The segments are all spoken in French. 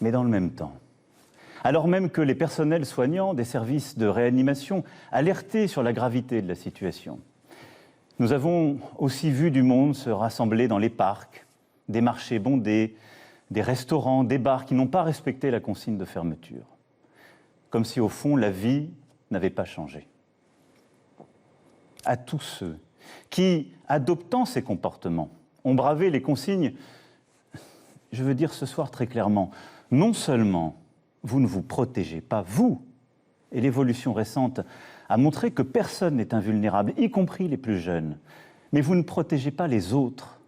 Mais dans le même temps, alors même que les personnels soignants des services de réanimation alertaient sur la gravité de la situation, nous avons aussi vu du monde se rassembler dans les parcs, des marchés bondés, des restaurants, des bars qui n'ont pas respecté la consigne de fermeture. Comme si au fond la vie n'avait pas changé. À tous ceux qui, adoptant ces comportements, ont bravé les consignes, je veux dire ce soir très clairement, non seulement vous ne vous protégez pas, vous, et l'évolution récente a montré que personne n'est invulnérable, y compris les plus jeunes, mais vous ne protégez pas les autres.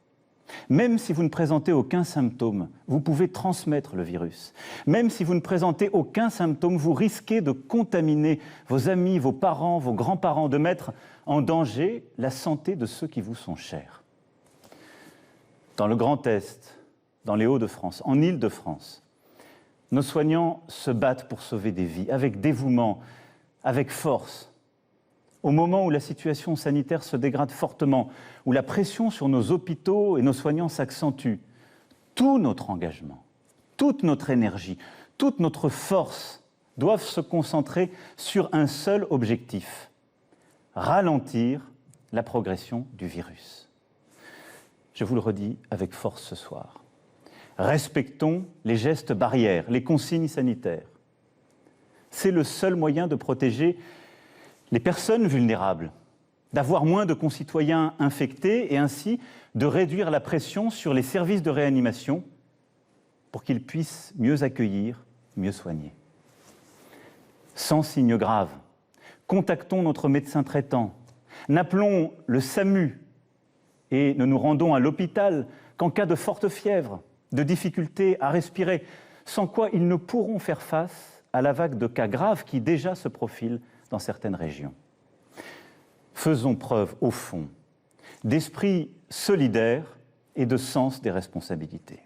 Même si vous ne présentez aucun symptôme, vous pouvez transmettre le virus. Même si vous ne présentez aucun symptôme, vous risquez de contaminer vos amis, vos parents, vos grands-parents, de mettre en danger la santé de ceux qui vous sont chers. Dans le Grand Est, dans les Hauts-de-France, en Île-de-France, nos soignants se battent pour sauver des vies, avec dévouement, avec force. Au moment où la situation sanitaire se dégrade fortement, où la pression sur nos hôpitaux et nos soignants s'accentue, tout notre engagement, toute notre énergie, toute notre force doivent se concentrer sur un seul objectif: ralentir la progression du virus. Je vous le redis avec force ce soir. Respectons les gestes barrières, les consignes sanitaires. C'est le seul moyen de protéger les personnes vulnérables, d'avoir moins de concitoyens infectés et ainsi de réduire la pression sur les services de réanimation pour qu'ils puissent mieux accueillir, mieux soigner. Sans signes graves, contactons notre médecin traitant, n'appelons le SAMU et ne nous rendons à l'hôpital qu'en cas de forte fièvre, de difficultés à respirer, sans quoi ils ne pourront faire face à la vague de cas graves qui déjà se profile dans certaines régions. Faisons preuve, au fond, d'esprit solidaire et de sens des responsabilités.